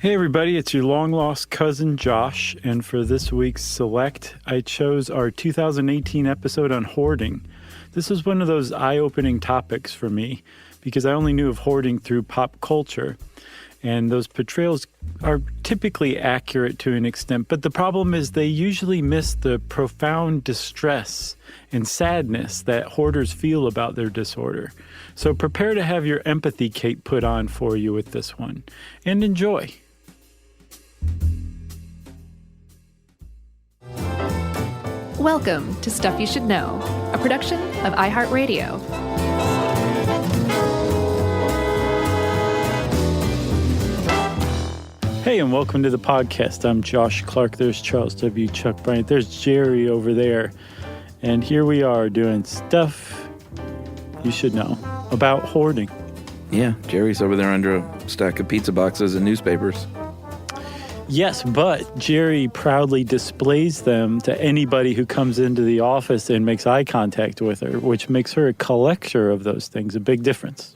Hey everybody, it's your long-lost cousin Josh, and for this week's Select, I chose our 2018 episode on hoarding. This was one of those eye-opening topics for me, because I only knew of hoarding through pop culture, and those portrayals are typically accurate to an extent, but the problem is they usually miss the profound distress and sadness that hoarders feel about their disorder. So prepare to have your empathy cape put on for you with this one, and enjoy. Welcome to Stuff You Should Know, a production of iHeartRadio. Hey, and welcome to the podcast. I'm Josh Clark. There's Charles W. Chuck Bryant. There's Jerry over there. And here we are doing Stuff You Should Know about hoarding. Yeah, Jerry's over there under a stack of pizza boxes and newspapers. Yes, but Jerry proudly displays them to anybody who comes into the office and makes eye contact with her, which makes her a collector of those things, a big difference.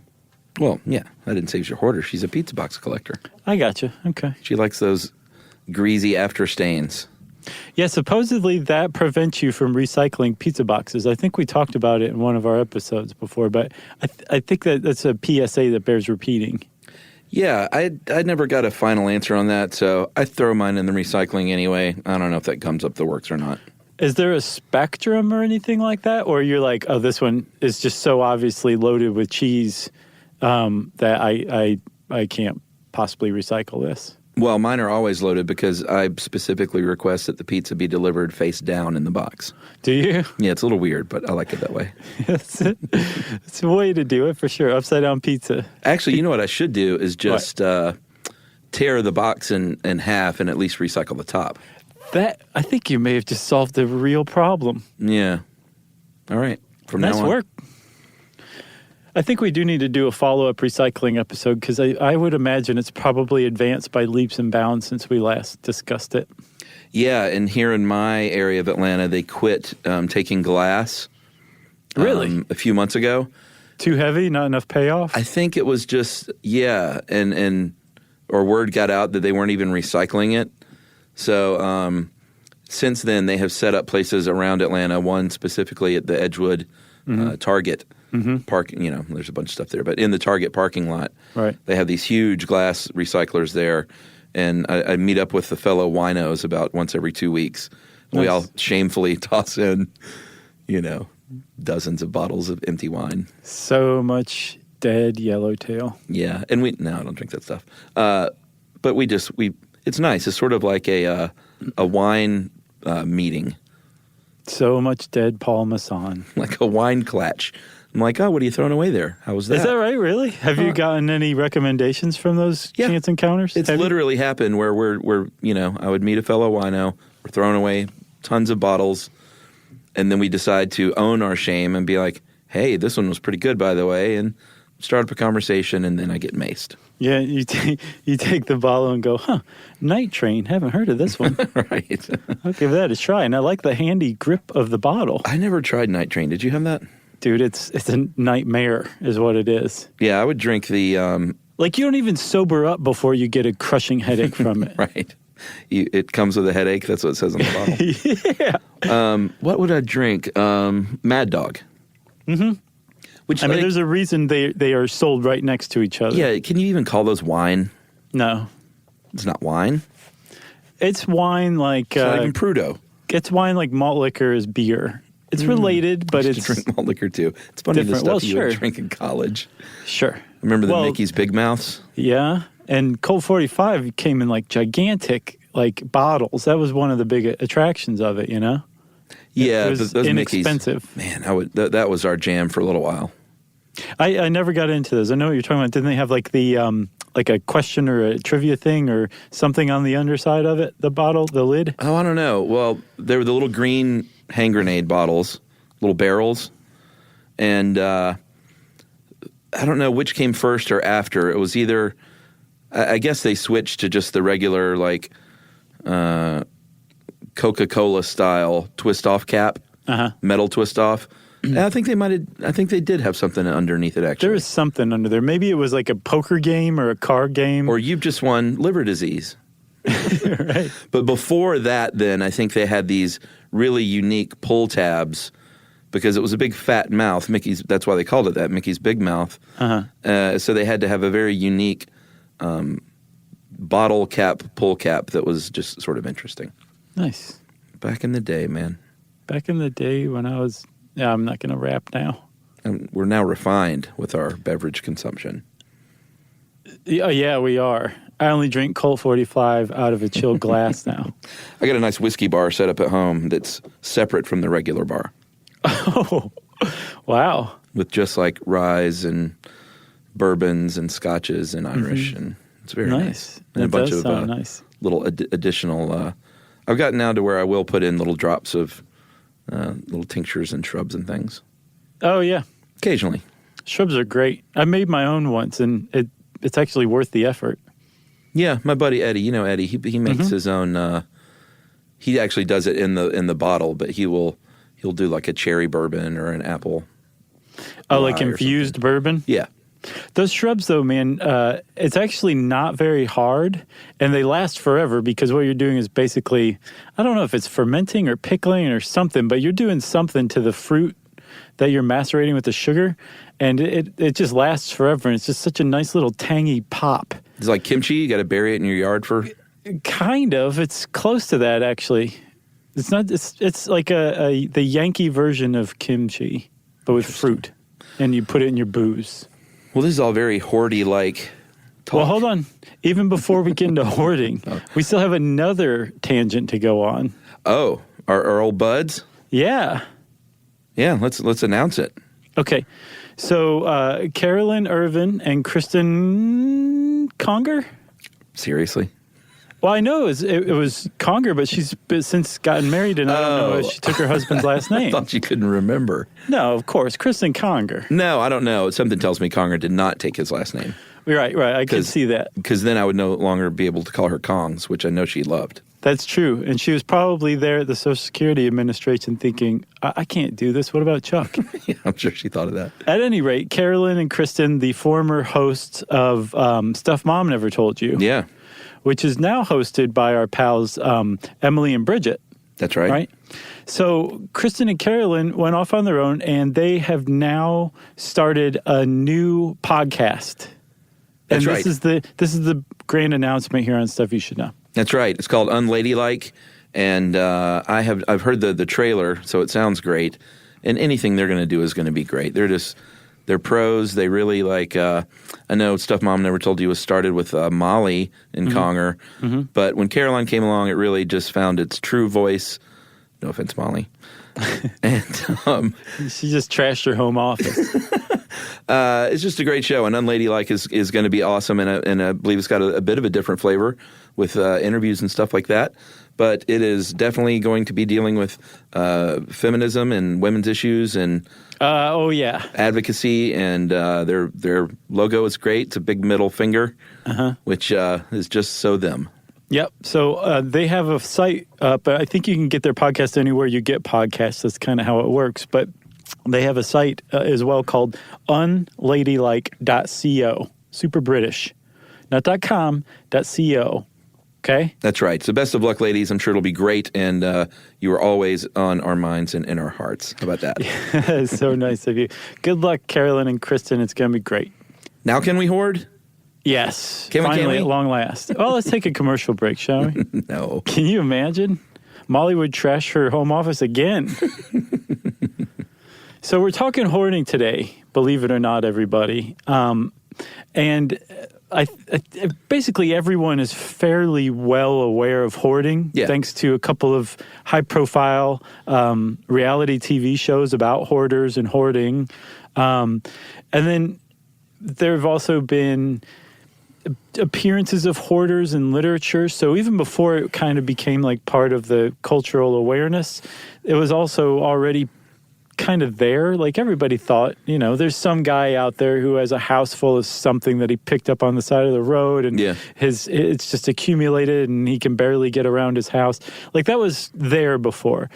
Well, yeah, I didn't say she's a hoarder. She's a pizza box collector. I gotcha. Okay. She likes those greasy after stains. Yeah, supposedly that prevents you from recycling pizza boxes. I think we talked about it in one of our episodes before, but I think that's a PSA that bears repeating. Yeah, I never got a final answer on that, so I throw mine in the recycling anyway. I don't know if that comes up the works or not. Is there a spectrum or anything like that? Or you're like, oh, this one is just so obviously loaded with cheese that I can't possibly recycle this? Well, mine are always loaded because I specifically request that the pizza be delivered face down in the box. Do you? Yeah, it's a little weird, but I like it that way. It's a way to do it for sure. Upside down pizza. Actually, you know what I should do is just tear the box in half and at least recycle the top. I think you may have just solved the real problem. Yeah. All right. From nice now on. work. I think we do need to do a follow-up recycling episode because I would imagine it's probably advanced by leaps and bounds since we last discussed it. Yeah, and here in my area of Atlanta, they quit taking glass. Really? A few months ago. Too heavy? Not enough payoff? I think it was just, or word got out that they weren't even recycling it. So since then, they have set up places around Atlanta, one specifically at the Edgewood Target. Park, there's a bunch of stuff there, but in the Target parking lot, right, they have these huge glass recyclers there, and I meet up with the fellow winos about once every 2 weeks. Nice. We all shamefully toss in, dozens of bottles of empty wine. So much dead yellowtail. Yeah, and I don't drink that stuff. But it's nice. It's sort of like a wine meeting. So much dead Paul Masson. Like a wine clatch. I'm like, oh, what are you throwing away there? How was that? Is that right, really? Have you gotten any recommendations from those chance encounters? It's literally happened where we're I would meet a fellow wino, we're throwing away tons of bottles, and then we decide to own our shame and be like, hey, this one was pretty good, by the way, and start up a conversation, and then I get maced. Yeah, you take the bottle and go, Night Train, haven't heard of this one. Right. I'll give that a try, and I like the handy grip of the bottle. I never tried Night Train. Did you have that? Dude, it's a nightmare is what it is. Yeah, I would drink the... you don't even sober up before you get a crushing headache from it. Right. It comes with a headache. That's what it says on the bottle. Yeah. What would I drink? Mad Dog. Mm-hmm. Which there's a reason they are sold right next to each other. Yeah, can you even call those wine? No. It's not wine? It's wine like... It's not even Prudo. It's wine like malt liquor is beer. It's related, but it's... drink malt liquor, too. It's funny the stuff you would drink in college. Sure. Remember the Mickey's Big Mouths? Yeah, and Colt 45 came in like gigantic bottles. That was one of the big attractions of it, Yeah, it was those inexpensive. Mickey's, man, that was our jam for a little while. I never got into those. I know what you're talking about. Didn't they have like a question or a trivia thing or something on the underside of it, the bottle, the lid? Oh, I don't know. Well, they were the little green hand grenade bottles, little barrels, and I don't know which came first or after. It was either, I guess they switched to just the regular Coca-Cola style twist-off cap, metal twist-off. I think they did have something underneath it, actually. There was something under there. Maybe it was like a poker game or a card game. Or you've just won liver disease. Right. But before that, then, I think they had these really unique pull tabs because it was a big fat mouth. That's why they called it that, Mickey's Big Mouth. So they had to have a very unique bottle cap, pull cap that was just sort of interesting. Nice. Back in the day, man. Back in the day when I was... Yeah, I'm not going to rap now. And we're now refined with our beverage consumption. Yeah, we are. I only drink Colt 45 out of a chilled glass now. I got a nice whiskey bar set up at home that's separate from the regular bar. Oh, wow. With just like ryes and bourbons and scotches and Irish. And it's very nice. And a bunch of nice. Little additional... I've gotten now to where I will put in little drops of little tinctures and shrubs and things. Oh, yeah. Occasionally. Shrubs are great. I made my own once, and it's actually worth the effort. Yeah, my buddy Eddie, you know Eddie, he makes his own. He actually does it in the bottle, but he'll do like a cherry bourbon or an apple. Oh, like infused bourbon? Yeah. Those shrubs, though, man, it's actually not very hard, and they last forever because what you're doing is basically, I don't know if it's fermenting or pickling or something, but you're doing something to the fruit that you're macerating with the sugar, and it just lasts forever, and it's just such a nice little tangy pop. It's like kimchi. You got to bury it in your yard for... Kind of. It's close to that, actually. It's not. It's like the Yankee version of kimchi, but with fruit, and you put it in your booze. Well, this is all very hoardy-like talk. Well, hold on. Even before we get into hoarding, we still have another tangent to go on. Oh, our old buds? Yeah. Yeah, let's announce it. Okay. So Carolyn Irvin and Kristen Conger? Seriously? Well, I know it was Conger, but she's since gotten married, and I don't know if she took her husband's last name. I thought you couldn't remember. No, of course. Kristen Conger. No, I don't know. Something tells me Conger did not take his last name. Right. I can see that. Because then I would no longer be able to call her Kongs, which I know she loved. That's true. And she was probably there at the Social Security Administration thinking, I can't do this. What about Chuck? Yeah, I'm sure she thought of that. At any rate, Carolyn and Kristen, the former hosts of Stuff Mom Never Told You. Yeah. Which is now hosted by our pals Emily and Bridget. That's right. Right? So Kristen and Carolyn went off on their own, and they have now started a new podcast. That's and right. This is the grand announcement here on Stuff You Should Know. That's right. It's called Unladylike, and I've heard the trailer, so it sounds great. And anything they're going to do is going to be great. They're pros. They really like. I know Stuff Mom Never Told You was started with Molly and Conger, but when Caroline came along, it really just found its true voice. No offense, Molly. And she just trashed her home office. It's just a great show, and Unladylike is going to be awesome, and I believe it's got a bit of a different flavor with interviews and stuff like that. But it is definitely going to be dealing with feminism and women's issues and advocacy. And their logo is great. It's a big middle finger, which is just so them. Yep. So they have a site up. I think you can get their podcast anywhere you get podcasts. That's kind of how it works. But they have a site as well called unladylike.co. Super British. Not .com, .co. Okay? That's right. So best of luck, ladies. I'm sure it'll be great. And you are always on our minds and in our hearts. How about that? It's so nice of you. Good luck, Carolyn and Kristen. It's going to be great. Now can we hoard? Yes. Finally, at long last. Well, let's take a commercial break, shall we? No. Can you imagine? Molly would trash her home office again. So we're talking hoarding today, believe it or not, everybody. And basically everyone is fairly well aware of hoarding, thanks to a couple of high-profile reality TV shows about hoarders and hoarding. And then there have also been appearances of hoarders in literature. So even before it kind of became like part of the cultural awareness, it was also already kind of there. Like everybody thought, there's some guy out there who has a house full of something that he picked up on the side of the road, and it's just accumulated, and he can barely get around his house. Like that was there before,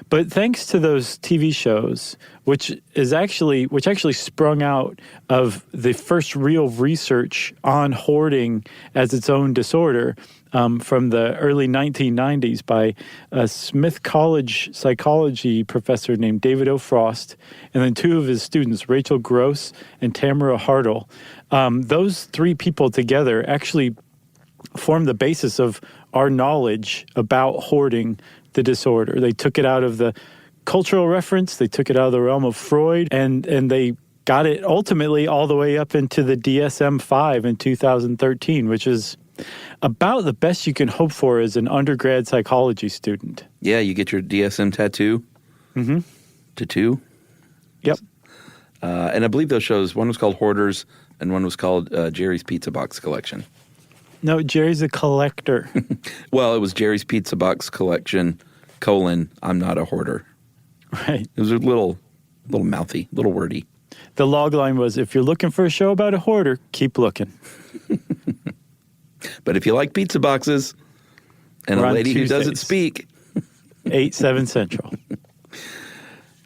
but thanks to those TV shows, which actually sprung out of the first real research on hoarding as its own disorder. From the early 1990s by a Smith College psychology professor named David O. Frost, and then two of his students, Rachel Gross and Tamara Hartle. Those three people together actually formed the basis of our knowledge about hoarding the disorder. They took it out of the cultural reference, they took it out of the realm of Freud, and they got it ultimately all the way up into the DSM-5 in 2013, which is about the best you can hope for as an undergrad psychology student. Yeah, you get your DSM tattoo. Mm-hmm. Tattoo. Yep. And I believe those shows, one was called Hoarders and one was called Jerry's Pizza Box Collection. No, Jerry's a collector. Well, it was Jerry's Pizza Box Collection, I'm not a hoarder. Right. It was a little mouthy, little wordy. The log line was, if you're looking for a show about a hoarder, keep looking. But if you like pizza boxes and a lady who doesn't speak. 8, 7 Central.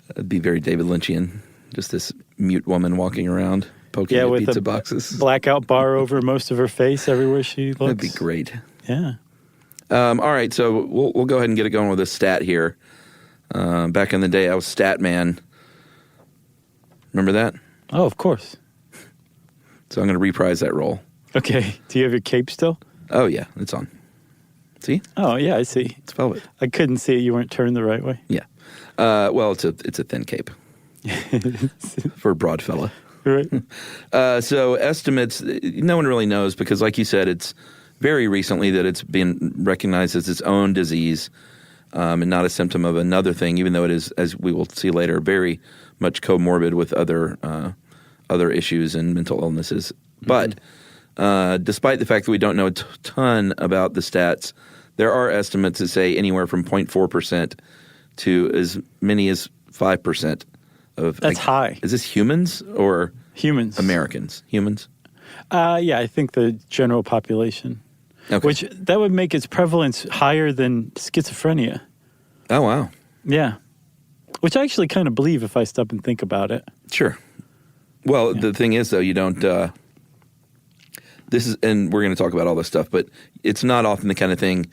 It'd be very David Lynchian. Just this mute woman walking around poking at pizza boxes. Blackout bar over most of her face everywhere she looks. That'd be great. Yeah. All right, so we'll go ahead and get it going with this stat here. Back in the day, I was stat man. Remember that? Oh, of course. So I'm going to reprise that role. Okay. Do you have your cape still? Oh, yeah. It's on. See? Oh, yeah, I see. It's velvet. I couldn't see it. You weren't turned the right way. Yeah. Well, it's a thin cape for a broad fella. Right. So estimates, no one really knows because, like you said, it's very recently that it's been recognized as its own disease and not a symptom of another thing, even though it is, as we will see later, very much comorbid with other issues and mental illnesses. But despite the fact that we don't know a ton about the stats, there are estimates that say anywhere from 0.4% to as many as 5% of. That's high. Is this humans or humans? Americans? Humans? Yeah, I think the general population. Okay. Which that would make its prevalence higher than schizophrenia. Oh, wow. Yeah. Which I actually kind of believe if I stop and think about it. Sure. Well, the thing is, though, you don't. This is, and we're going to talk about all this stuff, but it's not often the kind of thing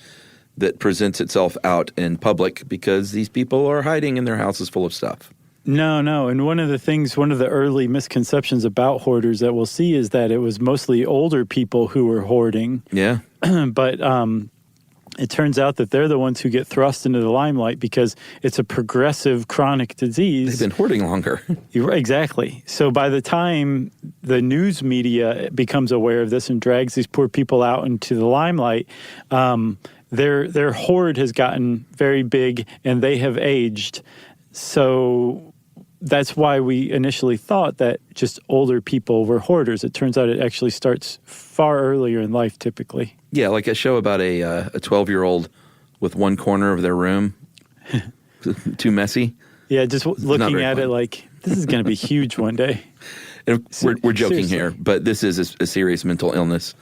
that presents itself out in public because these people are hiding in their houses full of stuff. No. And one of the early misconceptions about hoarders that we'll see is that it was mostly older people who were hoarding. Yeah. But it turns out that they're the ones who get thrust into the limelight because it's a progressive chronic disease. They've been hoarding longer. Exactly. So by the time the news media becomes aware of this and drags these poor people out into the limelight, their hoard has gotten very big and they have aged. So that's why we initially thought that just older people were hoarders. It turns out it actually starts far earlier in life typically. Yeah, like a show about a 12-year-old with one corner of their room too messy. Yeah, just looking at it like, this is going to be huge one day. And we're joking here, but this is a serious mental illness.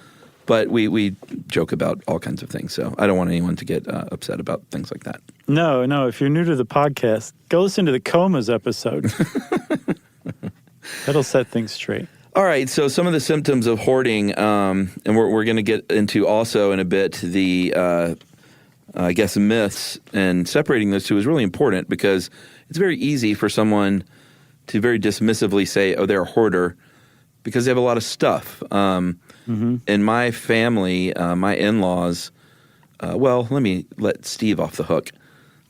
But we joke about all kinds of things, so I don't want anyone to get upset about things like that. No. If you're new to the podcast, go listen to the comas episode. That'll set things straight. All right, so some of the symptoms of hoarding, and we're going to get into also in a bit the, I guess, myths, and separating those two is really important because it's very easy for someone to very dismissively say, oh, they're a hoarder because they have a lot of stuff. In my family, my in-laws, well, let me let Steve off the hook.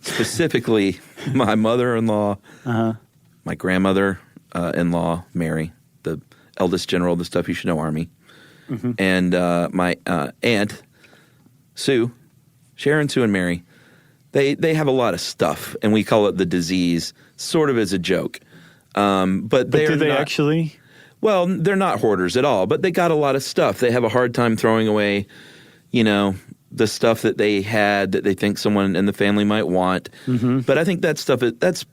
Specifically, my mother-in-law, my grandmother-in-law, Mary, the eldest general of the Stuff You Should Know Army, and my aunt, Sue, Sharon, Sue, and Mary, they have a lot of stuff, and we call it the disease, sort of as a joke. But do they actually? Well, they're not hoarders at all, but they got a lot of stuff. They have a hard time throwing away, the stuff that they had that they think someone in the family might want. But I think that stuff, that's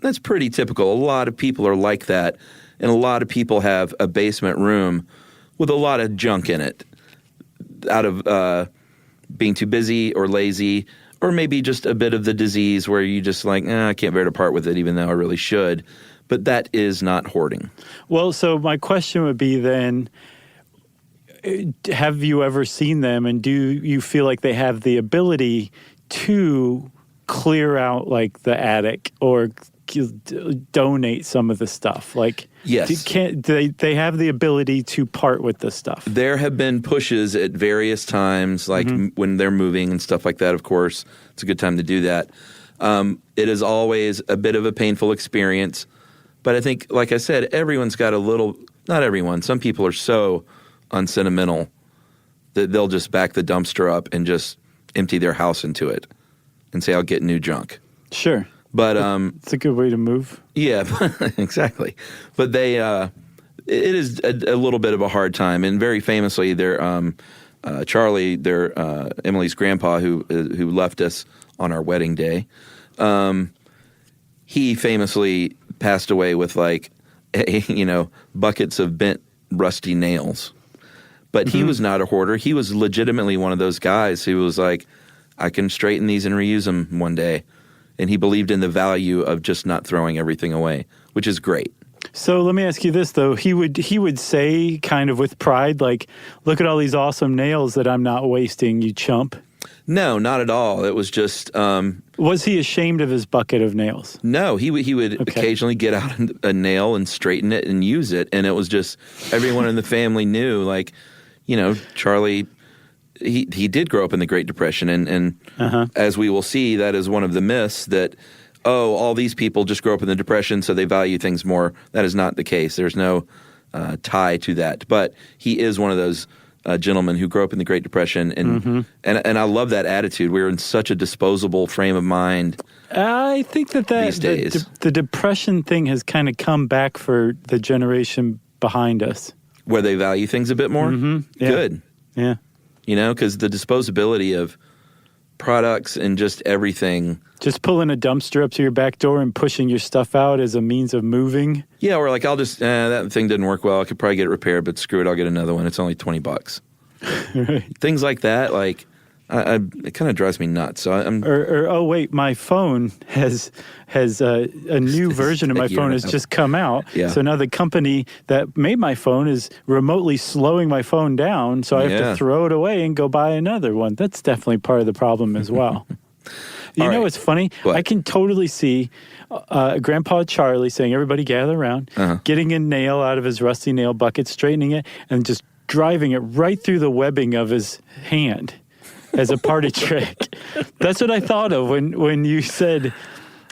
That's pretty typical. A lot of people are like that, and a lot of people have a basement room with a lot of junk in it out of being too busy or lazy, or maybe just a bit of the disease where you just like, I can't bear to part with it even though I really should. But that is not hoarding. Well, so my question would be then, have you ever seen them, and do you feel like they have the ability to clear out like the attic or donate some of the stuff? Like, yes, they have the ability to part with the stuff? There have been pushes at various times, like when they're moving and stuff like that. Of course, it's a good time to do that. It is always a bit of a painful experience, but I think, like I said, everyone's got a little. Not everyone. Some people are so unsentimental that they'll just back the dumpster up and just empty their house into it and say, "I'll get new junk." Sure. But it's a good way to move. Yeah, exactly. But it is a little bit of a hard time. And very famously, Charlie, Emily's grandpa, who left us on our wedding day, he famously passed away with buckets of bent, rusty nails. But he was not a hoarder. He was legitimately one of those guys who was like, I can straighten these and reuse them one day. And he believed in the value of just not throwing everything away, which is great. So let me ask you this, though. He would say kind of with pride, like, look at all these awesome nails that I'm not wasting, you chump. No, not at all. It was just... was he ashamed of his bucket of nails? No, he would occasionally get out a nail and straighten it and use it. And it was just everyone in the family knew, like, Charlie... He did grow up in the Great Depression, and as we will see, that is one of the myths that, all these people just grow up in the Depression, so they value things more. That is not the case. There's no tie to that. But he is one of those gentlemen who grew up in the Great Depression, and I love that attitude. We're in such a disposable frame of mind. I think that these days. The Depression thing has kind of come back for the generation behind us, where they value things a bit more. Yeah. Good. Yeah. Because the disposability of products and just everything. Just pulling a dumpster up to your back door and pushing your stuff out as a means of moving. Yeah, or like, I'll just, that thing didn't work well. I could probably get it repaired, but screw it, I'll get another one. It's only $20. Right. Things like that, like, it kind of drives me nuts. So oh wait, my phone has a new version of my phone has just come out. Yeah. So now the company that made my phone is remotely slowing my phone down. So I have to throw it away and go buy another one. That's definitely part of the problem as well. You know what's funny? What? I can totally see Grandpa Charlie saying, "Everybody gather around," getting a nail out of his rusty nail bucket, straightening it, and just driving it right through the webbing of his hand. As a party trick. That's what I thought of when you said,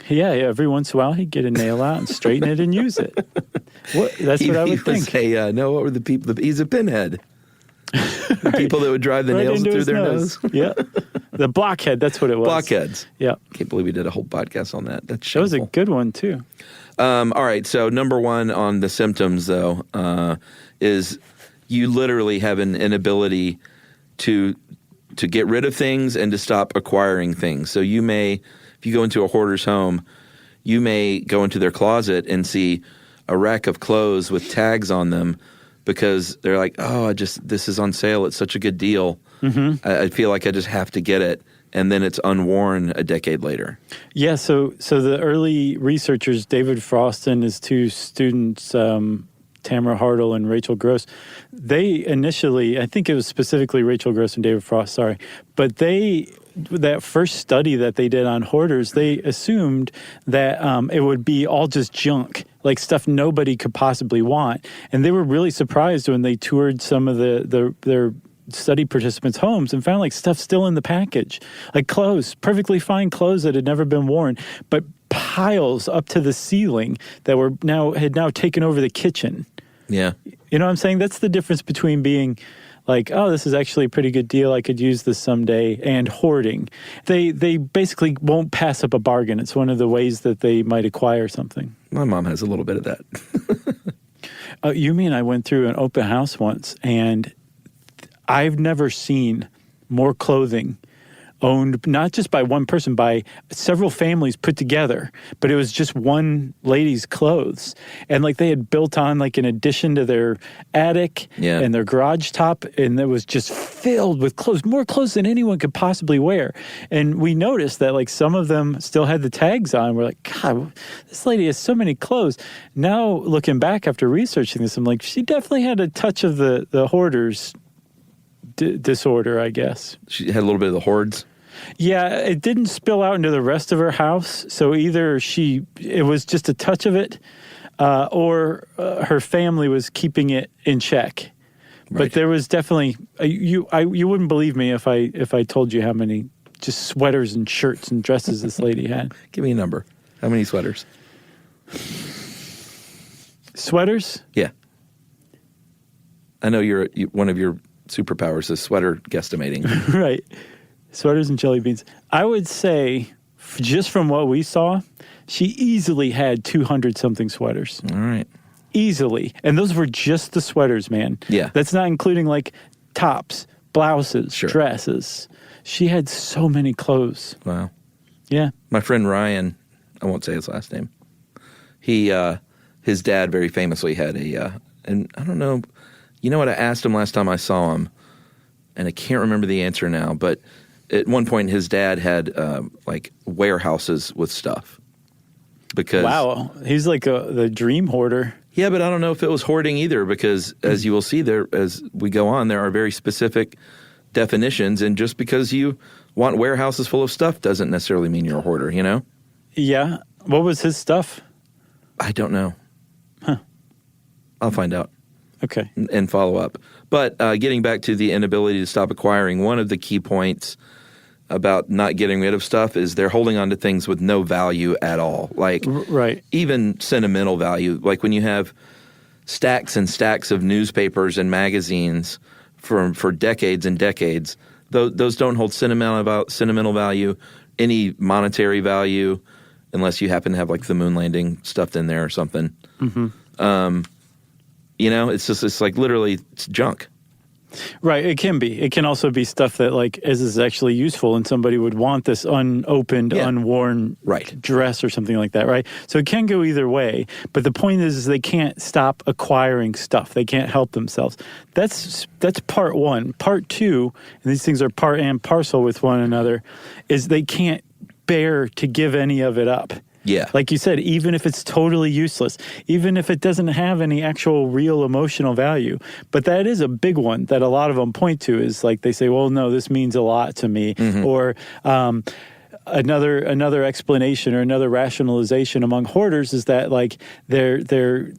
every once in a while he'd get a nail out and straighten it and use it. That's what I would think. No, what were the people? He's a pinhead. The people that would drive the right nails through their nose. Yeah. The blockhead, that's what it was. Blockheads. Yeah. Can't believe we did a whole podcast on that. That's shameful. That was a good one, too. All right, so number one on the symptoms, though, is you literally have an inability to get rid of things and to stop acquiring things. So you may, if you go into a hoarder's home, you may go into their closet and see a rack of clothes with tags on them because they're like, this is on sale. It's such a good deal. I feel like I just have to get it. And then it's unworn a decade later. Yeah, so the early researchers, David Frost and his two students, Tamara Hartle and Rachel Gross, they initially, I think it was specifically Rachel Gross and David Frost, sorry, but that first study that they did on hoarders, they assumed that it would be all just junk, like stuff nobody could possibly want. And they were really surprised when they toured some of their study participants' homes and found like stuff still in the package, like clothes, perfectly fine clothes that had never been worn, but piles up to the ceiling that had now taken over the kitchen. Yeah. You know what I'm saying? That's the difference between being like, this is actually a pretty good deal, I could use this someday, and hoarding. They basically won't pass up a bargain. It's one of the ways that they might acquire something. My mom has a little bit of that. You mean I went through an open house once, and I've never seen more clothing owned not just by one person, by several families put together, but it was just one lady's clothes. And like they had built on like an addition to their attic and their garage top, and it was just filled with clothes, more clothes than anyone could possibly wear. And we noticed that like some of them still had the tags on. We're like, God, this lady has so many clothes. Now looking back after researching this, I'm like, she definitely had a touch of the hoarder's disorder, I guess. She had a little bit of the hoards. Yeah, it didn't spill out into the rest of her house. So either it was just a touch of it, or her family was keeping it in check. Right. But there was definitely you wouldn't believe me if I told you how many just sweaters and shirts and dresses this lady had. Give me a number. How many sweaters? Sweaters? Yeah. I know one of your superpowers is sweater guesstimating. Right. Sweaters and jelly beans. I would say, just from what we saw, she easily had 200-something sweaters. All right. Easily. And those were just the sweaters, man. Yeah. That's not including, like, tops, blouses, dresses. She had so many clothes. Wow. Yeah. My friend Ryan, I won't say his last name, his dad very famously had and I don't know, you know what, I asked him last time I saw him, and I can't remember the answer now, but at one point his dad had like warehouses with stuff. Because wow, he's like the dream hoarder. Yeah, but I don't know if it was hoarding either, because as you will see there, as we go on, there are very specific definitions, and just because you want warehouses full of stuff doesn't necessarily mean you're a hoarder, you know? Yeah. What was his stuff? I don't know. Huh. I'll find out. Okay. And follow up. But getting back to the inability to stop acquiring, one of the key points about not getting rid of stuff is they're holding on to things with no value at all. Like, even sentimental value. Like when you have stacks and stacks of newspapers and magazines for decades and decades, those don't hold sentimental value, any monetary value, unless you happen to have like the moon landing stuffed in there or something. Mm-hmm. You know, it's like literally it's junk. Right, it can be. It can also be stuff that like is actually useful, and somebody would want this unopened, unworn dress or something like that, right? So it can go either way. But the point is they can't stop acquiring stuff. They can't help themselves. That's part one. Part two, and these things are part and parcel with one another, is they can't bear to give any of it up. Yeah. Like you said, even if it's totally useless, even if it doesn't have any actual real emotional value. But that is a big one that a lot of them point to, is like they say, well, no, this means a lot to me. Mm-hmm. Or another explanation or another rationalization among hoarders is that like they're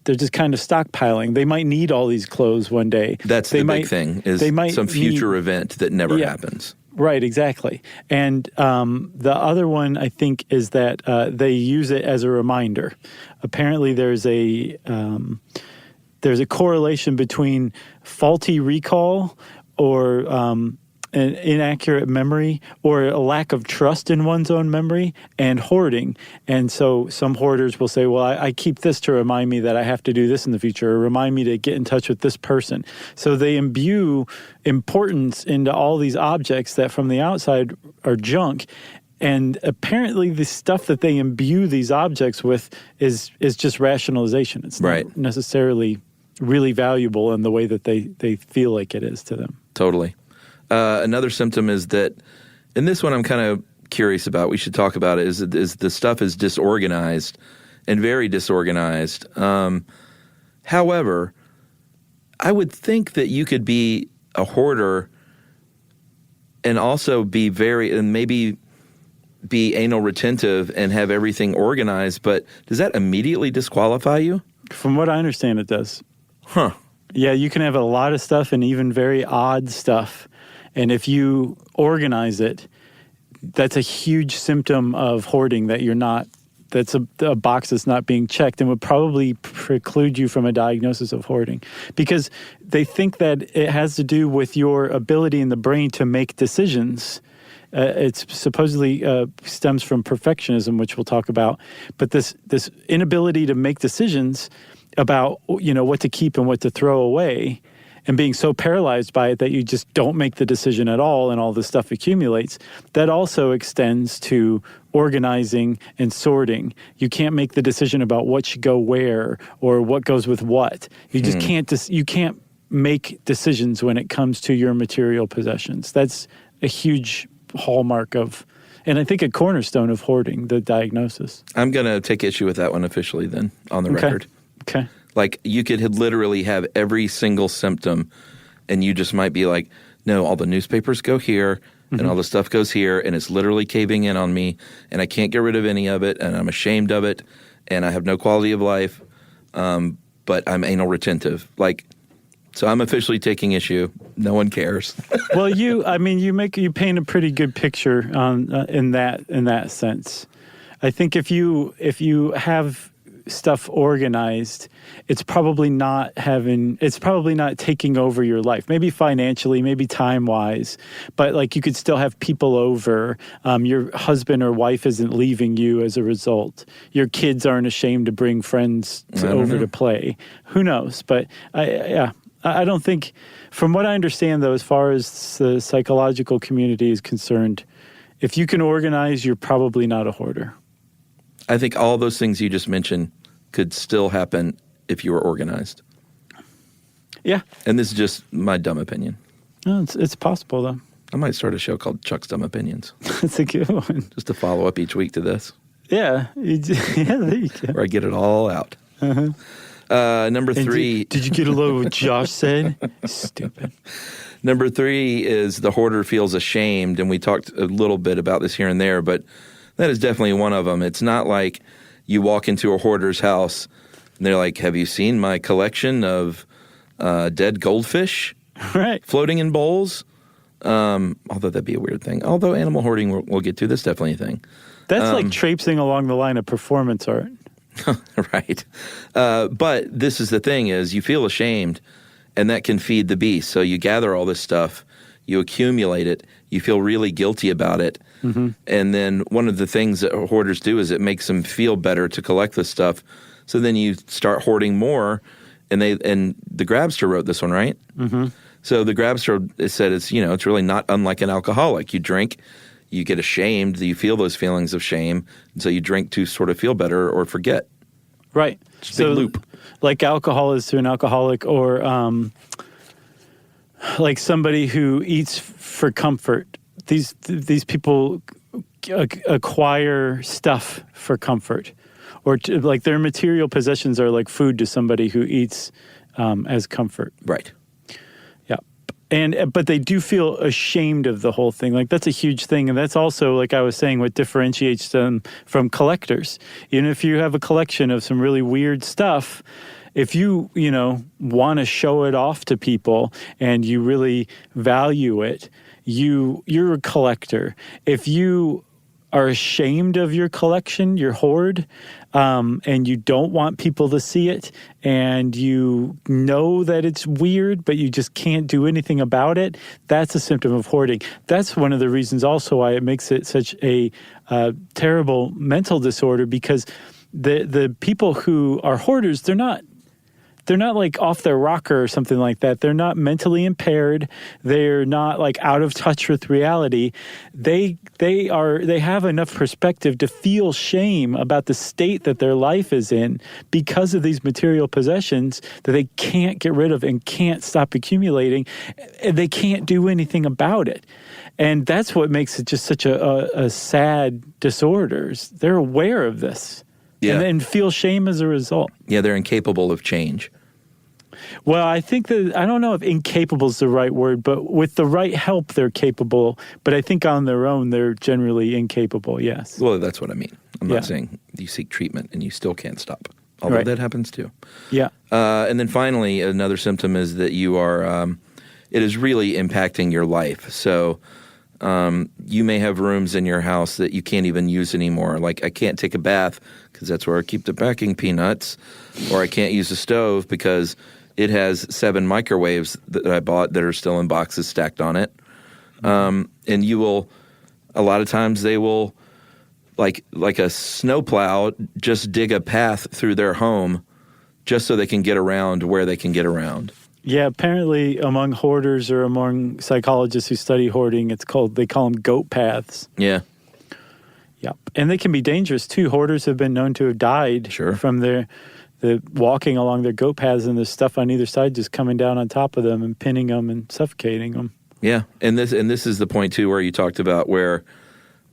just kind of stockpiling. They might need all these clothes one day. That's the big thing, is some future event that never happens. Right, exactly. And the other one, I think, is that they use it as a reminder. Apparently, there's a correlation between faulty recall or an inaccurate memory or a lack of trust in one's own memory and hoarding. And so some hoarders will say, well, I keep this to remind me that I have to do this in the future, or remind me to get in touch with this person. So they imbue importance into all these objects that from the outside are junk. And apparently the stuff that they imbue these objects with is just rationalization. It's not necessarily really valuable in the way that they feel like it is to them. Totally. Another symptom is that, and this one I'm kind of curious about, we should talk about it, is the stuff is disorganized and very disorganized. However, I would think that you could be a hoarder and also be maybe be anal retentive and have everything organized, but does that immediately disqualify you? From what I understand, it does. Huh. Yeah, you can have a lot of stuff and even very odd stuff. And if you organize it, that's a huge symptom of hoarding, that you're not, that's a box that's not being checked, and would probably preclude you from a diagnosis of hoarding. Because they think that it has to do with your ability in the brain to make decisions. It's supposedly stems from perfectionism, which we'll talk about. But this inability to make decisions about, what to keep and what to throw away, and being so paralyzed by it that you just don't make the decision at all and all this stuff accumulates. That also extends to organizing and sorting. You can't make the decision about what should go where or what goes with what. You just can't make decisions when it comes to your material possessions. That's a huge hallmark of, and I think a cornerstone of hoarding, the diagnosis. I'm going to take issue with that one officially then, on the record. Okay. Like, you could literally have every single symptom, and you just might be like, no, all the newspapers go here, and all the stuff goes here, and it's literally caving in on me, and I can't get rid of any of it, and I'm ashamed of it, and I have no quality of life, but I'm anal retentive. Like, so I'm officially taking issue. No one cares. Well, you paint a pretty good picture in that sense. I think if you have stuff organized, it's probably not taking over your life. Maybe financially, maybe time-wise, but like you could still have people over. Your husband or wife isn't leaving you as a result. Your kids aren't ashamed to bring friends over to play. Who knows? But I don't think, from what I understand though, as far as the psychological community is concerned, if you can organize, you're probably not a hoarder. I think all those things you just mentioned could still happen if you were organized. Yeah. And this is just my dumb opinion. No, it's possible, though. I might start a show called Chuck's Dumb Opinions. That's a good one. Just to follow up each week to this. Yeah. There you go. Where I get it all out. Number 3. Did you get a load of what Josh said? Stupid. Number 3 is the hoarder feels ashamed, and we talked a little bit about this here and there, but that is definitely one of them. It's not like you walk into a hoarder's house and they're like, have you seen my collection of dead goldfish floating in bowls? Although that'd be a weird thing. Although animal hoarding we'll get to, that's definitely a thing. That's like traipsing along the line of performance art. Right. But this is the thing is you feel ashamed, and that can feed the beast. So you gather all this stuff, you accumulate it, you feel really guilty about it. Mm-hmm. And then one of the things that hoarders do is it makes them feel better to collect this stuff. So then you start hoarding more, and the Grabster wrote this one, right? Mm-hmm. So the Grabster said it's really not unlike an alcoholic. You drink, you get ashamed, you feel those feelings of shame, and so you drink to sort of feel better or forget. Right. So big loop. Like alcohol is to an alcoholic, or like somebody who eats for comfort. These people acquire stuff for comfort, or like their material possessions are like food to somebody who eats as comfort. Right. Yeah. But they do feel ashamed of the whole thing. Like that's a huge thing. And that's also, like I was saying, what differentiates them from collectors. If you have a collection of some really weird stuff, if you want to show it off to people and you really value it, you're a collector. If you are ashamed of your collection, your hoard, and you don't want people to see it, and you know that it's weird, but you just can't do anything about it, that's a symptom of hoarding. That's one of the reasons also why it makes it such a terrible mental disorder, because the people who are hoarders, they're not like off their rocker or something like that. They're not mentally impaired. They're not like out of touch with reality. They have enough perspective to feel shame about the state that their life is in because of these material possessions that they can't get rid of and can't stop accumulating. They can't do anything about it. And that's what makes it just such a sad disorder. They're aware of this. Yeah. And feel shame as a result. Yeah, they're incapable of change. Well, I think that, I don't know if incapable is the right word, but with the right help, they're capable. But I think on their own, they're generally incapable, yes. Well, that's what I mean. I'm not saying you seek treatment and you still can't stop. Although that happens too. Yeah. And then finally, another symptom is that you are, it is really impacting your life. So you may have rooms in your house that you can't even use anymore. Like, I can't take a bath because that's where I keep the packing peanuts. Or I can't use the stove because it has 7 microwaves that I bought that are still in boxes stacked on it. And you will, a lot of times they will, like a snowplow, just dig a path through their home just so they can get around where they can get around. Yeah, apparently among hoarders or among psychologists who study hoarding, they call them goat paths. Yeah. Yep. And they can be dangerous too. Hoarders have been known to have died from the walking along their goat paths, and there's stuff on either side just coming down on top of them and pinning them and suffocating them. Yeah. And this is the point too where you talked about where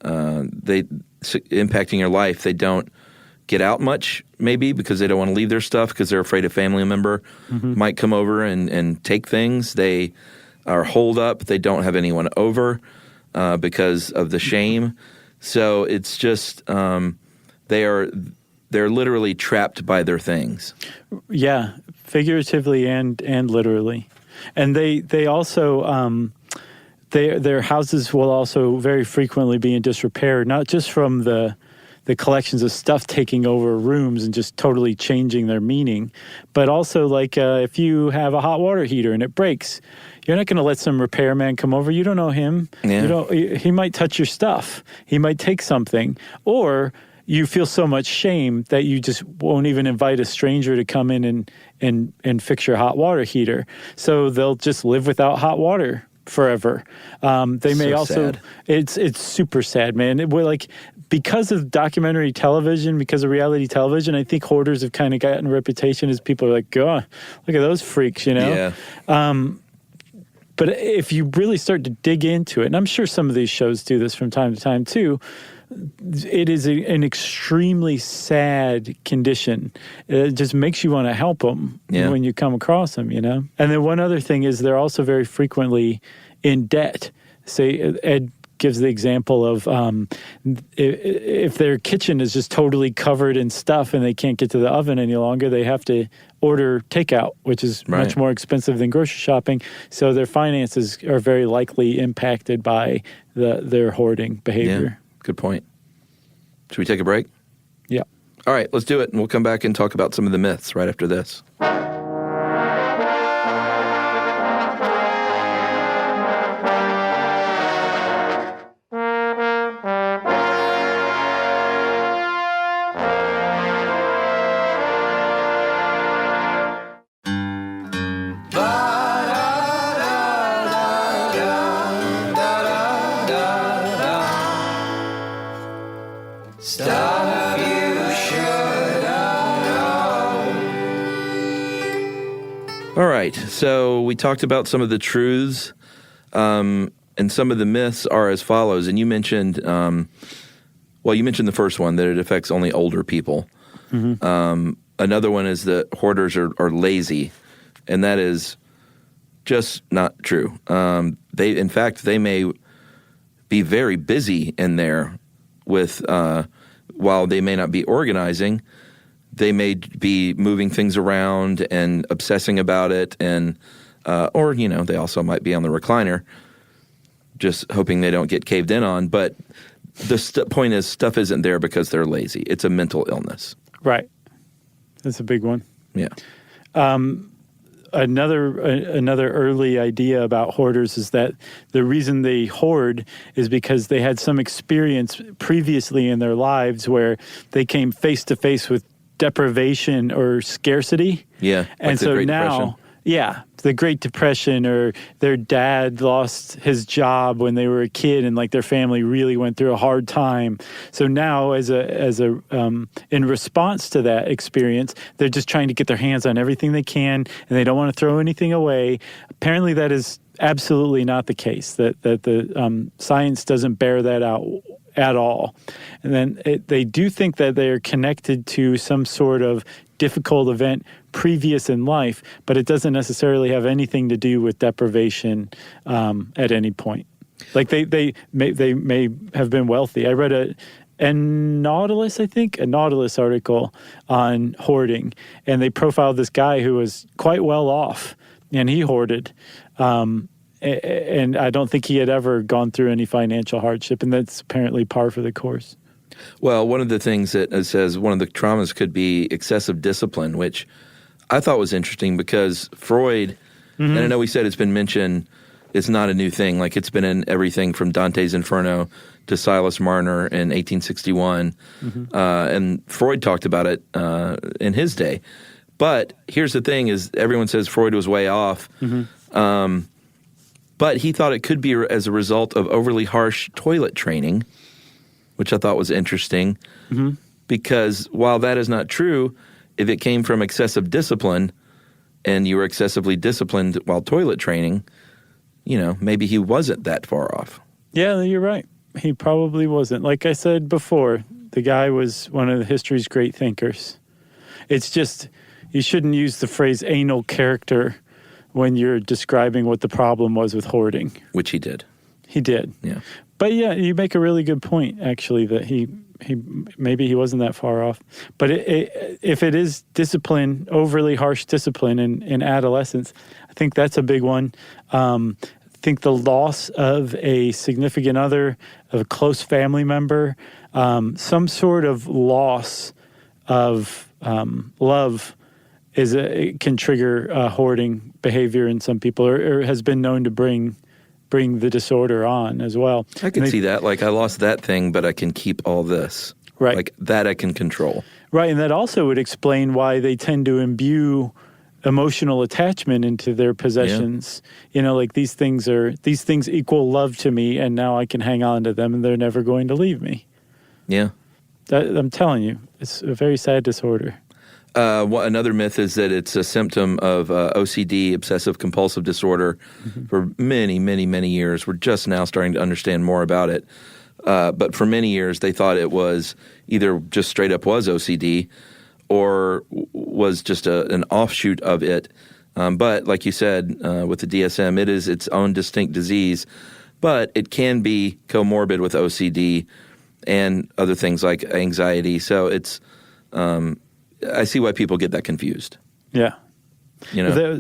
they impacting your life. They don't get out much, maybe because they don't want to leave their stuff because they're afraid a family member might come over and take things. They are holed up. They don't have anyone over because of the shame. So it's just they're literally trapped by their things. Yeah, figuratively and literally. And they also their houses will also very frequently be in disrepair, not just from the collections of stuff taking over rooms and just totally changing their meaning, but also like if you have a hot water heater and it breaks, you're not going to let some repairman come over. You don't know him. Yeah. He might touch your stuff. He might take something, or you feel so much shame that you just won't even invite a stranger to come in and fix your hot water heater. So they'll just live without hot water forever. They may also, it's super sad, man. We're like, because of documentary television, because of reality television, I think hoarders have kind of gotten a reputation as people are like, God, look at those freaks, you know? Yeah. But if you really start to dig into it, and I'm sure some of these shows do this from time to time too, it is an extremely sad condition. It just makes you want to help them when you come across them, you know? And then one other thing is they're also very frequently in debt. Say, Ed gives the example of if their kitchen is just totally covered in stuff and they can't get to the oven any longer, they have to order takeout, which is much more expensive than grocery shopping. So their finances are very likely impacted by their hoarding behavior. Yeah. Good point. Should we take a break? Yeah. All right, let's do it, and we'll come back and talk about some of the myths right after this. All right, so we talked about some of the truths, and some of the myths are as follows. And you mentioned, you mentioned the first one, that it affects only older people. Mm-hmm. Another one is that hoarders are lazy, and that is just not true. In fact, they may be very busy in there with, while they may not be organizing, they may be moving things around and obsessing about it, and or they also might be on the recliner, just hoping they don't get caved in on. But the point is, stuff isn't there because they're lazy. It's a mental illness. Right. That's a big one. Yeah. Another early idea about hoarders is that the reason they hoard is because they had some experience previously in their lives where they came face to face with deprivation or scarcity. Yeah. And so now, the Great Depression, or their dad lost his job when they were a kid and like their family really went through a hard time. So now as a in response to that experience, they're just trying to get their hands on everything they can and they don't want to throw anything away. Apparently that is absolutely not the case, that the science doesn't bear that out at all. And then they do think that they are connected to some sort of difficult event previous in life, but it doesn't necessarily have anything to do with deprivation at any point. Like they may have been wealthy. I read a Nautilus article on hoarding, and they profiled this guy who was quite well off, and he hoarded. And I don't think he had ever gone through any financial hardship, and that's apparently par for the course. Well, one of the things that it says, one of the traumas could be excessive discipline, which I thought was interesting because Freud, and I know we said it's been mentioned, it's not a new thing. Like it's been in everything from Dante's Inferno to Silas Marner in 1861. And Freud talked about it in his day. But here's the thing: is everyone says Freud was way off, but he thought it could be as a result of overly harsh toilet training, which I thought was interesting. Because while that is not true, if it came from excessive discipline, and you were excessively disciplined while toilet training, maybe he wasn't that far off. Yeah, you're right. He probably wasn't. Like I said before, the guy was one of history's great thinkers. It's just, you shouldn't use the phrase anal character when you're describing what the problem was with hoarding. Which he did. He did. Yeah. But yeah, you make a really good point, actually, that he maybe he wasn't that far off. But if it is discipline, overly harsh discipline in adolescence, I think that's a big one. I think the loss of a significant other, of a close family member, some sort of loss of love it can trigger hoarding behavior in some people, or has been known to bring the disorder on as well. I can see that. Like, I lost that thing, but I can keep all this. Right. Like, that I can control. Right, and that also would explain why they tend to imbue emotional attachment into their possessions. Yeah. Like these things equal love to me, and now I can hang on to them, and they're never going to leave me. Yeah. I'm telling you, it's a very sad disorder. Another myth is that it's a symptom of OCD, obsessive compulsive disorder. For many, many, many years. We're just now starting to understand more about it. But for many years, they thought it was either just straight up was OCD or was just an offshoot of it. But like you said, with the DSM, it is its own distinct disease. But it can be comorbid with OCD and other things like anxiety. So it's I see why people get that confused. Yeah.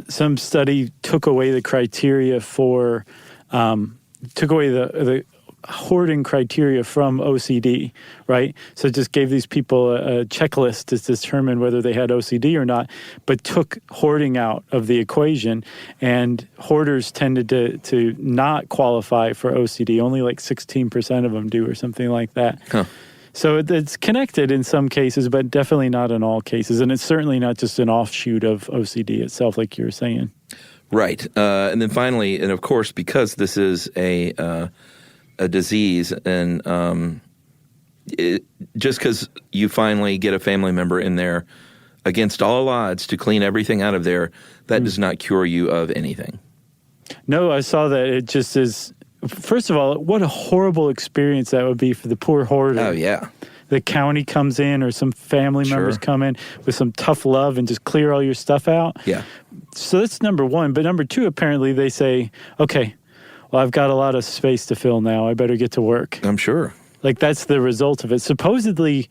Some study took away the criteria for, took away the hoarding criteria from OCD, right? So it just gave these people a checklist to determine whether they had OCD or not, but took hoarding out of the equation. And hoarders tended to not qualify for OCD. Only like 16% of them do, or something like that. Huh. So it's connected in some cases, but definitely not in all cases. And it's certainly not just an offshoot of OCD itself, like you were saying. Right. And then finally, and of course, because this is a disease, and just because you finally get a family member in there against all odds to clean everything out of there, that does not cure you of anything. No, I saw that. It just is... First of all, what a horrible experience that would be for the poor hoarder. Oh, yeah. The county comes in, or some family members come in with some tough love and just clear all your stuff out. Yeah. So that's number one. But number two, apparently they say, okay, well, I've got a lot of space to fill now. I better get to work. I'm sure. Like, that's the result of it. Supposedly,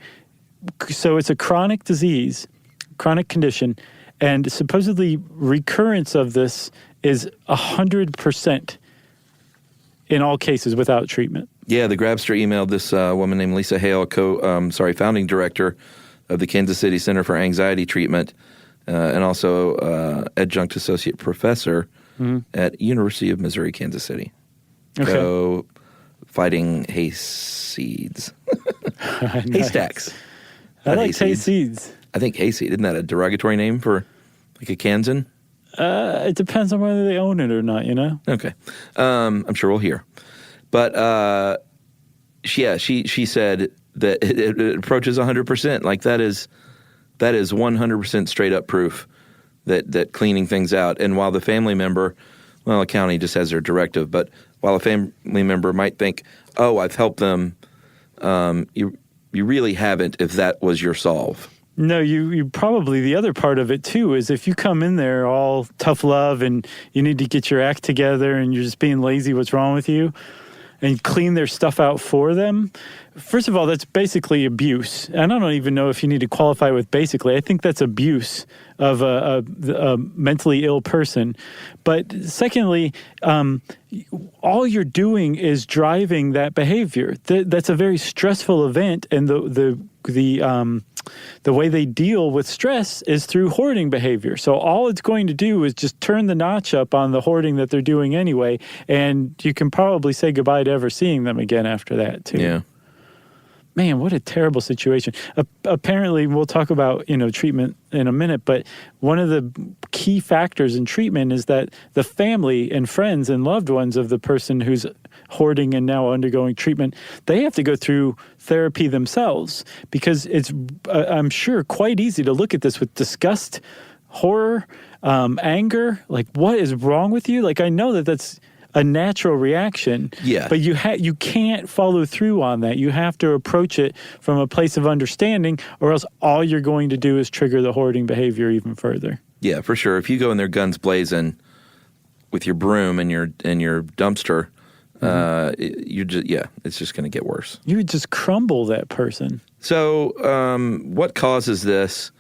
so it's a chronic disease, chronic condition, and supposedly recurrence of this is 100%. In all cases, without treatment. Yeah, the Grabster emailed this woman named Lisa Hale, founding director of the Kansas City Center for Anxiety Treatment, and also adjunct associate professor at University of Missouri, Kansas City. Okay. So, fighting hayseeds. Nice. Haystacks. I like hayseeds. I think hayseed. Isn't that a derogatory name for like a Kansan? It depends on whether they own it or not, Okay. I'm sure we'll hear. But, she said that it approaches 100%. Like, that is 100% straight up proof that cleaning things out. And while the family member, well, a county just has their directive, but while a family member might think, oh, I've helped them, you really haven't if that was your solve. No, you probably, the other part of it too is if you come in there all tough love and you need to get your act together and you're just being lazy, what's wrong with you? And clean their stuff out for them. First of all, that's basically abuse. And I don't even know if you need to qualify with basically. I think that's abuse of a mentally ill person. But secondly, all you're doing is driving that behavior. That's a very stressful event, and the way they deal with stress is through hoarding behavior. So all it's going to do is just turn the notch up on the hoarding that they're doing anyway, and you can probably say goodbye to ever seeing them again after that, too. Yeah. man, what a terrible situation. Apparently, we'll talk about, treatment in a minute, but one of the key factors in treatment is that the family and friends and loved ones of the person who's hoarding and now undergoing treatment, they have to go through therapy themselves, because it's, I'm sure, quite easy to look at this with disgust, horror, anger. Like, what is wrong with you? Like, I know that that's a natural reaction. Yeah. But you can't follow through on that. You have to approach it from a place of understanding, or else all you're going to do is trigger the hoarding behavior even further. Yeah, for sure. If you go in there guns blazing with your broom and your dumpster, it's just going to get worse. You would just crumble that person. So what causes this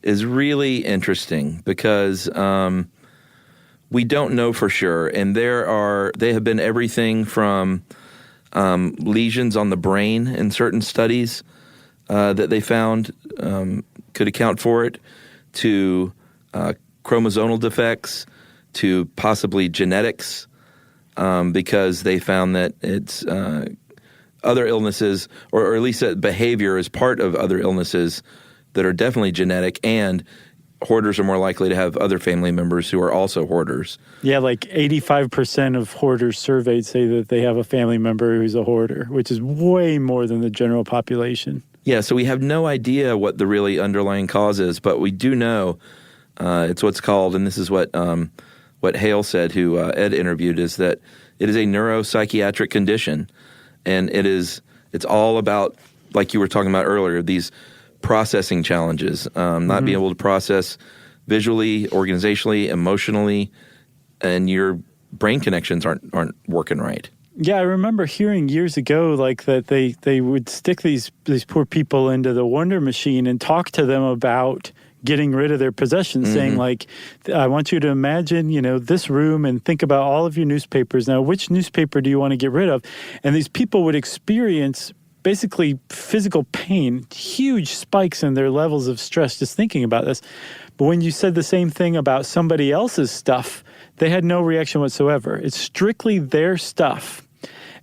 is really interesting, because we don't know for sure, and they have been everything from lesions on the brain in certain studies that they found could account for it, to chromosomal defects, to possibly genetics, because they found that it's other illnesses, or at least that behavior is part of other illnesses that are definitely genetic, and hoarders are more likely to have other family members who are also hoarders. Yeah, like 85% of hoarders surveyed say that they have a family member who's a hoarder, which is way more than the general population. Yeah, so we have no idea what the really underlying cause is, but we do know it's what's called, and this is what Hale said, who Ed interviewed, is that it is a neuropsychiatric condition, and it's all about, like you were talking about earlier, these processing challenges, not being able to process visually, organizationally, emotionally, and your brain connections aren't working right. Yeah, I remember hearing years ago, like, that they would stick these poor people into the Wonder Machine and talk to them about getting rid of their possessions, saying, like, I want you to imagine, this room, and think about all of your newspapers. Now, which newspaper do you want to get rid of? And these people would experience basically physical pain, huge spikes in their levels of stress just thinking about this. But when you said the same thing about somebody else's stuff, they had no reaction whatsoever. It's strictly their stuff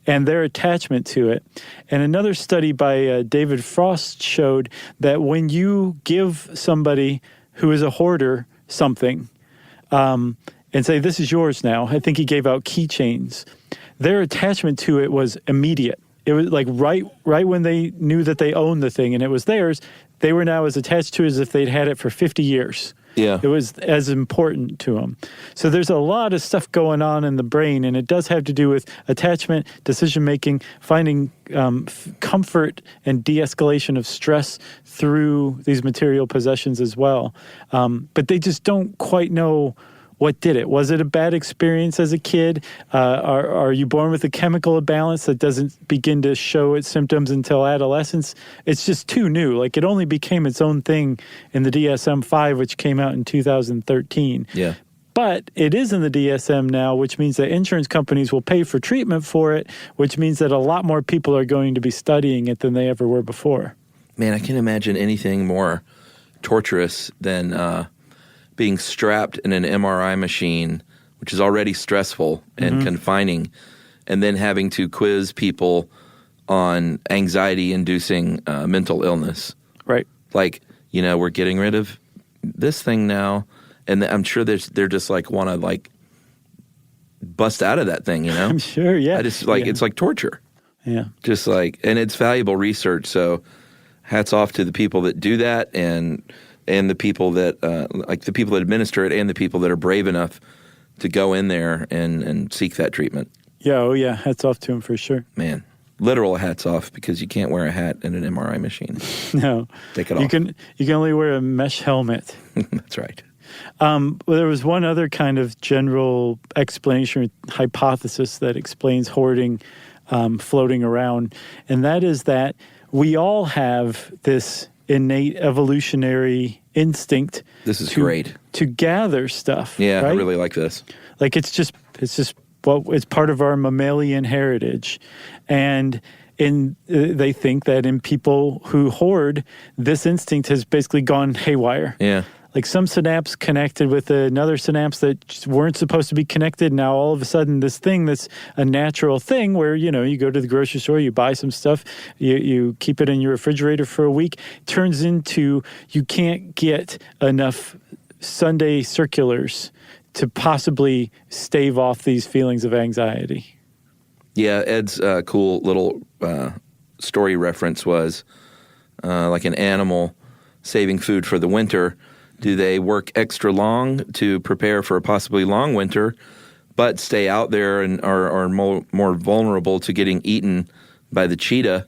and their attachment to it. And another study by David Frost showed that when you give somebody who is a hoarder something and say, this is yours now, I think he gave out keychains, their attachment to it was immediate. It was like right when they knew that they owned the thing and it was theirs, they were now as attached to it as if they'd had it for 50 years. Yeah. It was as important to them. So there's a lot of stuff going on in the brain, and it does have to do with attachment, decision-making, finding comfort and de-escalation of stress through these material possessions as well. But they just don't quite know what did it. Was it a bad experience as a kid? Are you born with a chemical imbalance that doesn't begin to show its symptoms until adolescence? It's just too new. Like, it only became its own thing in the DSM-5, which came out in 2013. Yeah. But it is in the DSM now, which means that insurance companies will pay for treatment for it, which means that a lot more people are going to be studying it than they ever were before. Man, I can't imagine anything more torturous than being strapped in an MRI machine, which is already stressful and confining, and then having to quiz people on anxiety-inducing mental illness. Right. Like, we're getting rid of this thing now, and I'm sure they're just like want to like bust out of that thing, I'm sure, yeah. I just like it's like torture. Yeah. Just like, and it's valuable research. So, hats off to the people that do that, and the people that the people that administer it, and the people that are brave enough to go in there and seek that treatment. Yeah, oh yeah, hats off to them for sure. Man, literal hats off, because you can't wear a hat in an MRI machine. No, take it off. You can only wear a mesh helmet. That's right. Well, there was one other kind of general explanation or hypothesis that explains hoarding floating around, and that is that we all have this innate evolutionary instinct. This is great. To gather stuff. Yeah, right? I really like this. Like, it's it's part of our mammalian heritage, and they think that in people who hoard, this instinct has basically gone haywire. Yeah. like some synapse connected with another synapse that just weren't supposed to be connected. Now all of a sudden this thing that's a natural thing where, you go to the grocery store, you buy some stuff, you keep it in your refrigerator for a week, turns into you can't get enough Sunday circulars to possibly stave off these feelings of anxiety. Yeah, Ed's cool little story reference was like an animal saving food for the winter. Do they work extra long to prepare for a possibly long winter, but stay out there and are more vulnerable to getting eaten by the cheetah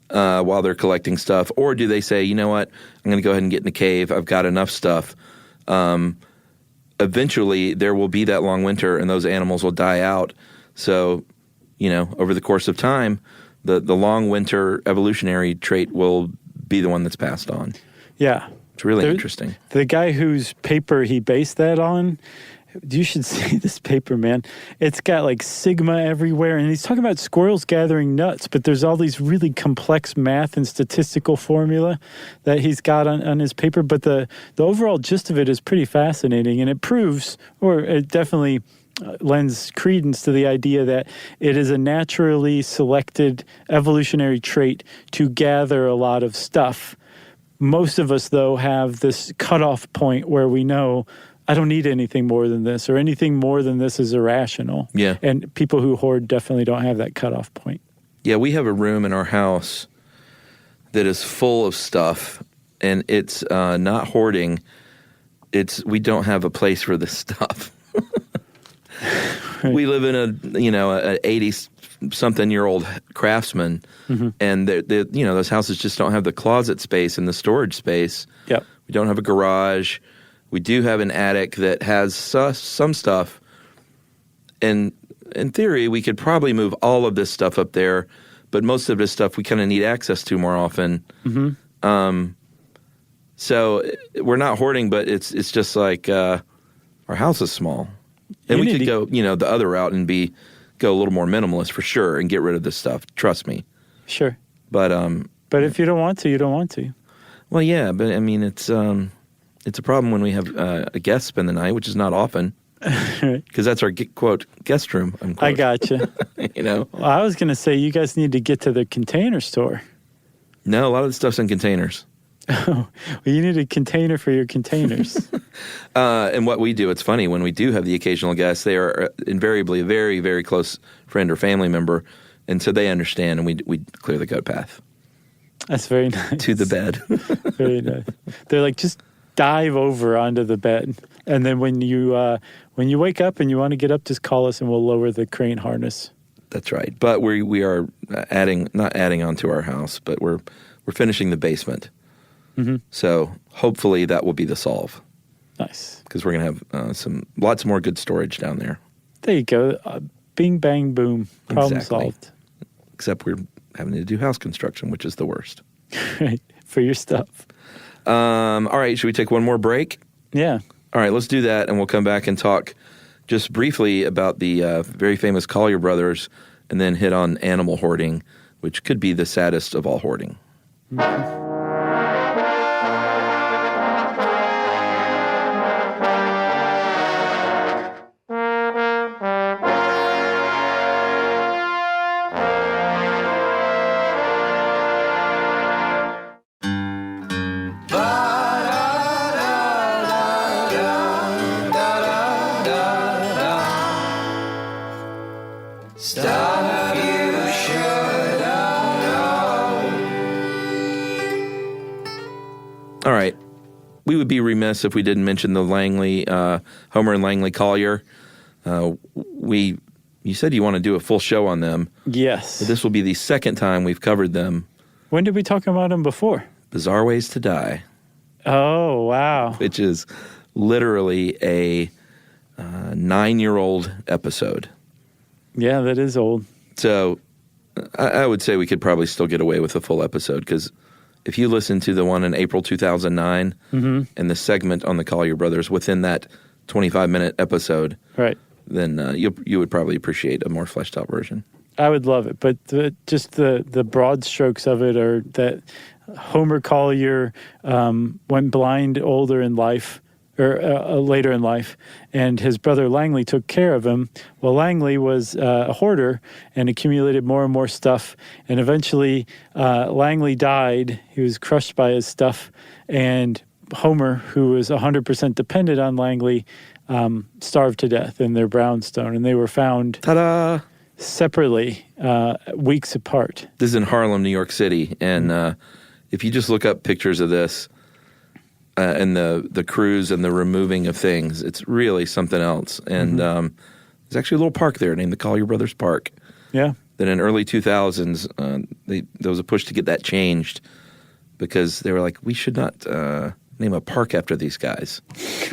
while they're collecting stuff? Or do they say, you know what, I'm going to go ahead and get in the cave. I've got enough stuff. Eventually, there will be that long winter, and those animals will die out. So, over the course of time, the long winter evolutionary trait will be the one that's passed on. Yeah. It's really interesting. The guy whose paper he based that on, you should see this paper, man. It's got like sigma everywhere, and he's talking about squirrels gathering nuts, but there's all these really complex math and statistical formula that he's got on his paper. But the overall gist of it is pretty fascinating, and it proves, or it definitely lends credence to the idea that it is a naturally selected evolutionary trait to gather a lot of stuff. Most of us, though, have this cutoff point where we know, I don't need anything more than this, or anything more than this is irrational. Yeah. And people who hoard definitely don't have that cutoff point. Yeah, we have a room in our house that is full of stuff, and it's not hoarding. We don't have a place for this stuff. Right. We live in a 80-something-year-old craftsman, and those houses just don't have the closet space and the storage space. Yep. We don't have a garage. We do have an attic that has some stuff, and in theory, we could probably move all of this stuff up there, but most of this stuff we kind of need access to more often. So we're not hoarding, but it's just like our house is small. And we could go, the other route and go a little more minimalist for sure and get rid of this stuff. Trust me. Sure. But if you don't want to, you don't want to. Well, yeah, but I mean, it's a problem when we have a guest spend the night, which is not often, because that's our quote guest room. Unquote. I gotcha. Well, I was going to say you guys need to get to the Container Store. No, a lot of the stuff's in containers. Oh, well, you need a container for your containers. And what we do, it's funny, when we do have the occasional guest, they are invariably a very, very close friend or family member, and so they understand, and we clear the goat path. That's very nice. To the bed. Very nice. They're like, just dive over onto the bed, and then when you wake up and you want to get up, just call us and we'll lower the crane harness. That's right. But we are not adding on to our house, but we're finishing the basement. So hopefully that will be the solve. Nice. Because we're going to have lots more good storage down there. There you go. Bing, bang, boom. Problem solved. Except we're having to do house construction, which is the worst. Right. For your stuff. All right. Should we take one more break? Yeah. All right. Let's do that, and we'll come back and talk just briefly about the very famous Collier brothers, and then hit on animal hoarding, which could be the saddest of all hoarding. All right. We would be remiss if we didn't mention the Langley, Homer and Langley Collier. You said you want to do a full show on them. Yes. But this will be the second time we've covered them. When did we talk about them before? Bizarre Ways to Die. Oh, wow. Which is literally a 9-year-old episode. Yeah, that is old. So I would say we could probably still get away with a full episode, because if you listen to the one in April 2009 and the segment on the Collier brothers within that 25-minute episode, right, then you would probably appreciate a more fleshed out version. I would love it, but just the broad strokes of it are that Homer Collier went blind later in life, and his brother Langley took care of him. Well, Langley was a hoarder and accumulated more and more stuff, and eventually Langley died. He was crushed by his stuff, and Homer, who was 100% dependent on Langley, starved to death in their brownstone, and they were found separately, weeks apart. This is in Harlem, New York City, and if you just look up pictures of this, and the crews and the removing of things, it's really something else. And there's actually a little park there named the Collier Brothers Park. Yeah. That in early 2000s, there was a push to get that changed because they were like, we should not name a park after these guys.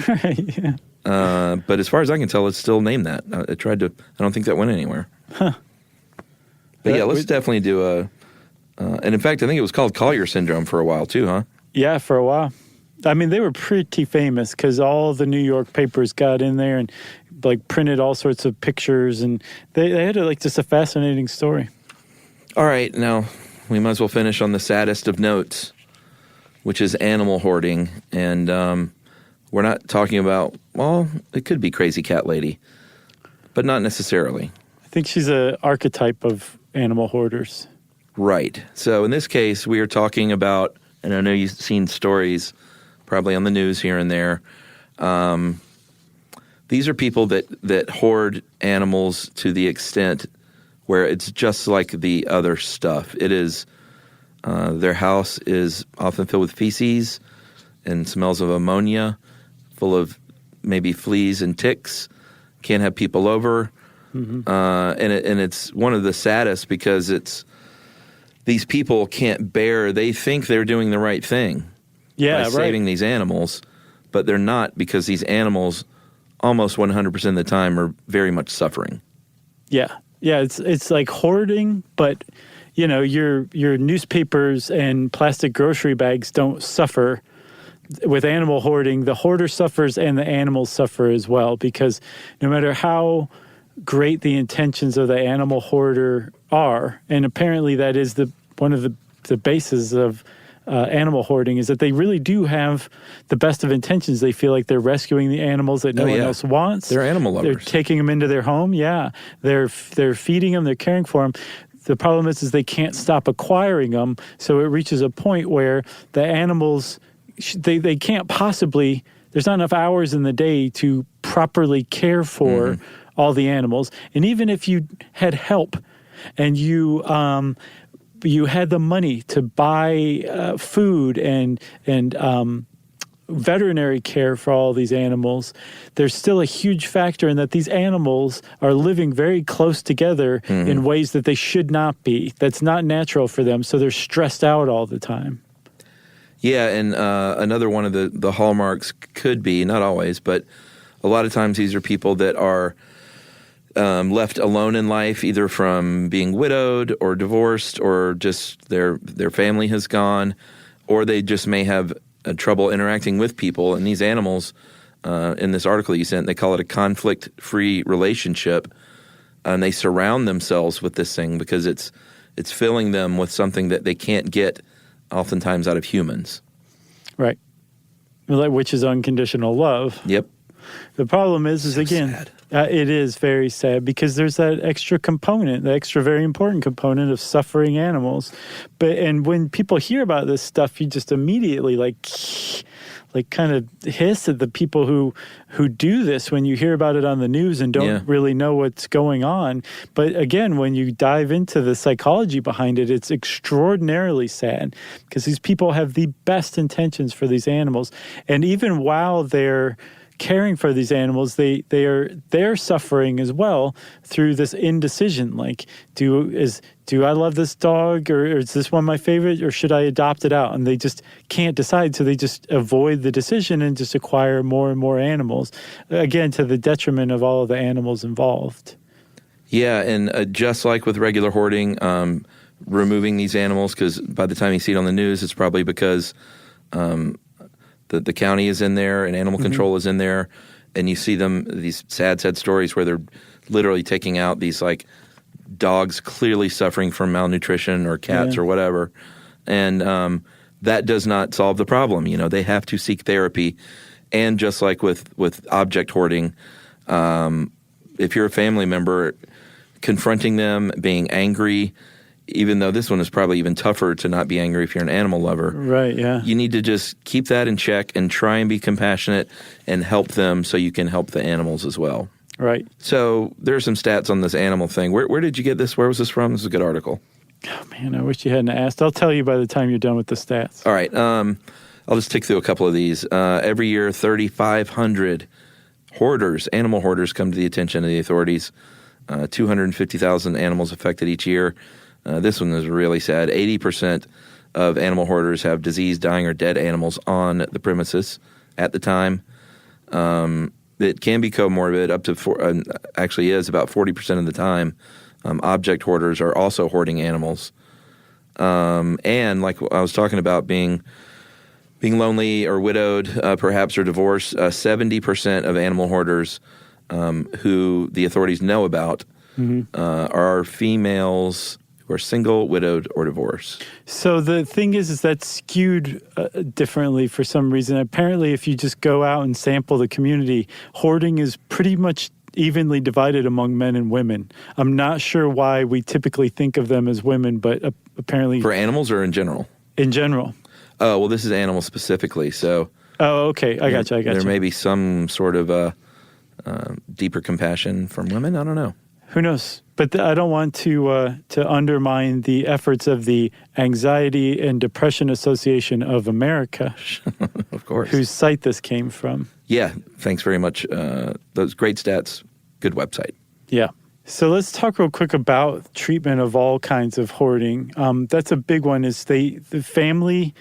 Yeah. But as far as I can tell, it's still named that. I don't think that went anywhere. Huh. But yeah, let's definitely do and in fact, I think it was called Collier syndrome for a while too, huh? Yeah, for a while. I mean, they were pretty famous because all the New York papers got in there and like printed all sorts of pictures, and they had just a fascinating story. All right, now we might as well finish on the saddest of notes, which is animal hoarding. And we're not talking about, well, it could be Crazy Cat Lady, but not necessarily. I think she's an archetype of animal hoarders. Right. So in this case, we are talking about, and I know you've seen stories probably on the news here and there. These are people that hoard animals to the extent where it's just like the other stuff. It is, their house is often filled with feces and smells of ammonia, full of maybe fleas and ticks, can't have people over. Mm-hmm. And it's one of the saddest because these people can't bear, they think they're doing the right thing. Yeah, by saving these animals, but they're not, because these animals almost 100% of the time are very much suffering. Yeah. Yeah, it's like hoarding, but your newspapers and plastic grocery bags don't suffer. With animal hoarding, the hoarder suffers and the animals suffer as well, because no matter how great the intentions of the animal hoarder are, and apparently that is one of the bases of animal hoarding, is that they really do have the best of intentions. They feel like they're rescuing the animals that no one else wants. They're animal lovers. They're taking them into their home. Yeah, they're feeding them. They're caring for them. The problem is they can't stop acquiring them. So it reaches a point where the animals, they can't possibly. There's not enough hours in the day to properly care for all the animals. And even if you had help and you had the money to buy food and veterinary care for all these animals, there's still a huge factor in that these animals are living very close together in ways that they should not be. That's not natural for them, so they're stressed out all the time. Yeah, and another one of the hallmarks could be, not always, but a lot of times these are people that are left alone in life, either from being widowed or divorced, or just their family has gone, or they just may have trouble interacting with people. And these animals, in this article you sent, they call it a conflict-free relationship, and they surround themselves with this thing because it's filling them with something that they can't get oftentimes out of humans. Right. Which is unconditional love. Yep. The problem is again, sad. It is very sad because there's that extra component, the extra very important component of suffering animals. And when people hear about this stuff, you just immediately like kind of hiss at the people who do this when you hear about it on the news and don't really know what's going on. But again, when you dive into the psychology behind it, it's extraordinarily sad because these people have the best intentions for these animals. And even while they're caring for these animals, they're suffering as well through this indecision. Like, do I love this dog, or is this one my favorite, or should I adopt it out? And they just can't decide, so they just avoid the decision and just acquire more and more animals, again to the detriment of all of the animals involved. Yeah, and just like with regular hoarding, removing these animals, because by the time you see it on the news, it's probably because the county is in there and animal control is in there, and you see these sad stories where they're literally taking out these like dogs clearly suffering from malnutrition, or cats or whatever, and that does not solve the problem. They have to seek therapy. And just like with object hoarding, if you're a family member, confronting them, being angry, even though this one is probably even tougher to not be angry if you're an animal lover. Right, yeah. You need to just keep that in check and try and be compassionate and help them so you can help the animals as well. Right. So there are some stats on this animal thing. Where did you get this? Where was this from? This is a good article. Oh, man, I wish you hadn't asked. I'll tell you by the time you're done with the stats. All right. I'll just tick through a couple of these. Every year, 3,500 animal hoarders come to the attention of the authorities. 250,000 animals affected each year. This one is really sad. 80% of animal hoarders have diseased, dying, or dead animals on the premises at the time. It can be comorbid up to actually is about 40% of the time. Object hoarders are also hoarding animals. And like I was talking about being lonely or widowed, perhaps, or divorced, 70% of animal hoarders who the authorities know about are females who are single, widowed, or divorced. So the thing is that's skewed differently for some reason. Apparently, if you just go out and sample the community, hoarding is pretty much evenly divided among men and women. I'm not sure why we typically think of them as women, but apparently... For animals or in general? In general. Oh, well, this is animal specifically, so... Oh, okay. I got you. There may be some sort of deeper compassion from women. I don't know. Who knows? But I don't want to undermine the efforts of the Anxiety and Depression Association of America. Of course. Whose site this came from. Yeah. Thanks very much. Those great stats. Good website. Yeah. So let's talk real quick about treatment of all kinds of hoarding. That's a big one, is the family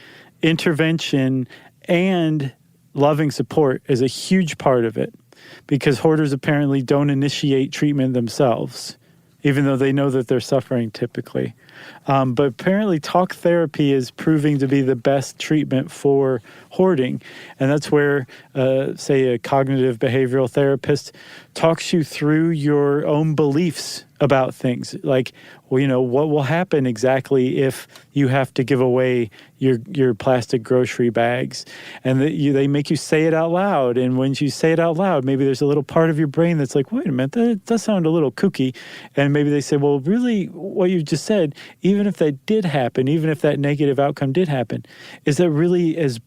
intervention and loving support is a huge part of it, because hoarders apparently don't initiate treatment themselves, even though they know that they're suffering typically. But apparently talk therapy is proving to be the best treatment for hoarding. And that's where, say, a cognitive behavioral therapist talks you through your own beliefs about things. Like, well, what will happen exactly if you have to give away your plastic grocery bags? And they make you say it out loud. And when you say it out loud, maybe there's a little part of your brain that's like, wait a minute, that does sound a little kooky. And maybe they say, well, really, what you just said, even if that did happen, even if that negative outcome did happen, is that really as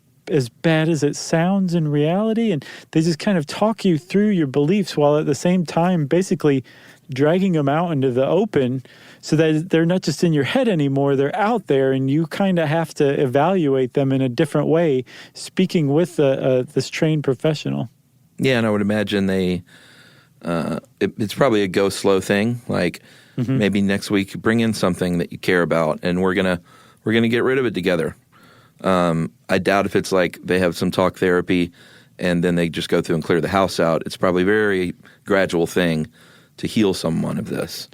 bad as it sounds in reality? And they just kind of talk you through your beliefs while at the same time basically dragging them out into the open so that they're not just in your head anymore, they're out there, and you kind of have to evaluate them in a different way, speaking with this trained professional. Yeah, and I would imagine it's probably a go slow thing, like maybe next week bring in something that you care about, and we're gonna get rid of it together. I doubt if it's like they have some talk therapy and then they just go through and clear the house out. It's probably a very gradual thing to heal someone of this.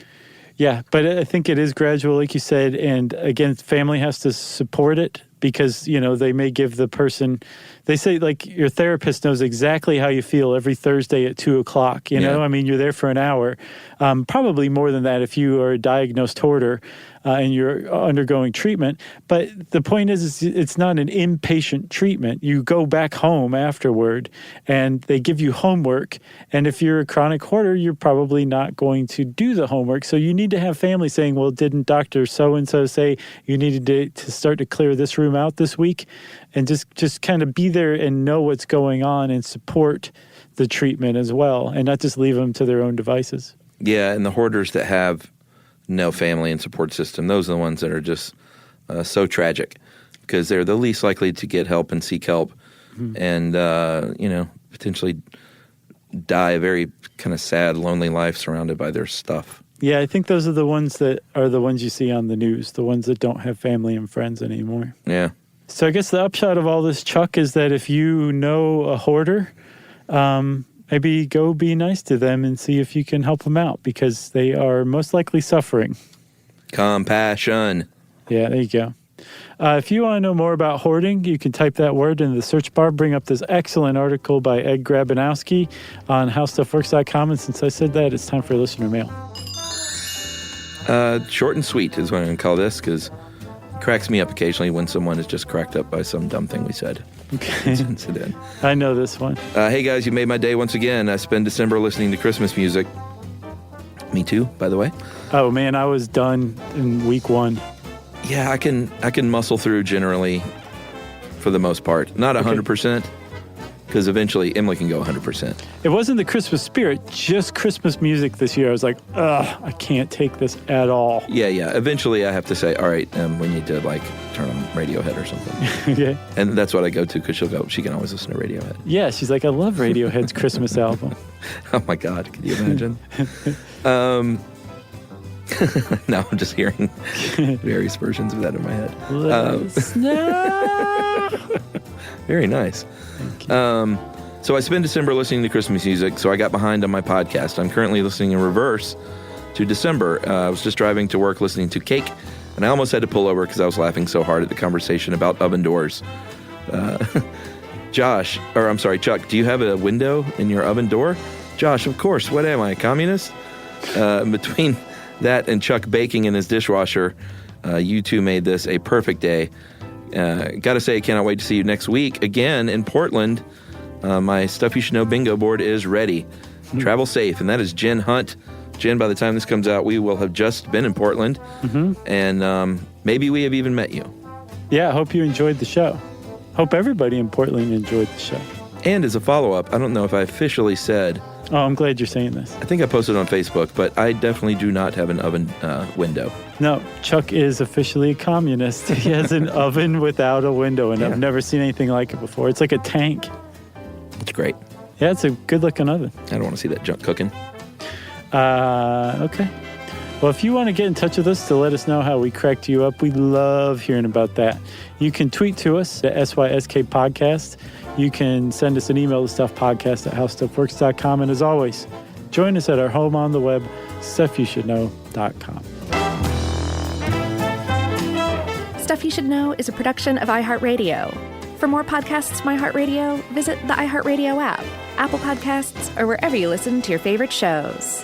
Yeah, but I think it is gradual, like you said. And again, family has to support it, because, they may give the person, they say, like, your therapist knows exactly how you feel every Thursday at 2:00, Yeah. I mean, you're there for an hour, probably more than that if you are a diagnosed hoarder and you're undergoing treatment. But the point is it's not an inpatient treatment. You go back home afterward and they give you homework. And if you're a chronic hoarder, you're probably not going to do the homework. So you need to have family saying, well, didn't Dr. So-and-so say you needed to start to clear this room out this week? And just kind of be there and know what's going on and support the treatment as well, and not just leave them to their own devices. Yeah, and the hoarders that have no family and support system, those are the ones that are just so tragic, because they're the least likely to get help and seek help and, potentially die a very kind of sad, lonely life surrounded by their stuff. Yeah, I think those are the ones you see on the news, the ones that don't have family and friends anymore. Yeah. So I guess the upshot of all this, Chuck, is that if you know a hoarder, maybe go be nice to them and see if you can help them out, because they are most likely suffering. Compassion. Yeah, there you go. If you want to know more about hoarding, you can type that word into the search bar, bring up this excellent article by Ed Grabanowski on howstuffworks.com. And since I said that, it's time for listener mail. Short and sweet is what I'm going to call this, because cracks me up occasionally when someone is just cracked up by some dumb thing we said. Okay. Sends it in. I know this one. Hey guys, you made my day once again. I spend December listening to Christmas music. Me too, by the way. Oh man, I was done in week 1. Yeah, I can muscle through generally for the most part. Not 100%, because eventually Emily can go 100%. It wasn't the Christmas spirit, just Christmas music this year. I was like, ugh, I can't take this at all. Yeah. Eventually I have to say, all right, we need to like turn on Radiohead or something. Okay. And that's what I go to, because she can always listen to Radiohead. Yeah, she's like, I love Radiohead's Christmas album. Oh my God, can you imagine? Now I'm just hearing various versions of that in my head. Let us know. Very nice. Thank you. So I spend December listening to Christmas music, so I got behind on my podcast. I'm currently listening in reverse to December. I was just driving to work listening to Cake, and I almost had to pull over because I was laughing so hard at the conversation about oven doors. Chuck, do you have a window in your oven door? Josh, of course. What am I, a communist? Between that and Chuck baking in his dishwasher, you two made this a perfect day. Gotta say, I cannot wait to see you next week again in Portland. My Stuff You Should Know bingo board is ready. Travel safe, and that is Jen Hunt. Jen, by the time this comes out, we will have just been in Portland, and maybe we have even met you. Yeah, I hope you enjoyed the show. Hope everybody in Portland enjoyed the show. And as a follow-up, I don't know if I officially said... Oh, I'm glad you're saying this. I think I posted on Facebook, but I definitely do not have an oven window. No, Chuck is officially a communist. He has an oven without a window, and I've never seen anything like it before. It's like a tank. It's great. Yeah, it's a good-looking oven. I don't want to see that junk cooking. Okay. Well, if you want to get in touch with us to let us know how we cracked you up, we love hearing about that. You can tweet to us at SYSK Podcast. You can send us an email to stuffpodcast@howstuffworks.com. And as always, join us at our home on the web, stuffyoushouldknow.com. Stuff You Should Know is a production of iHeartRadio. For more podcasts from iHeartRadio, visit the iHeartRadio app, Apple Podcasts, or wherever you listen to your favorite shows.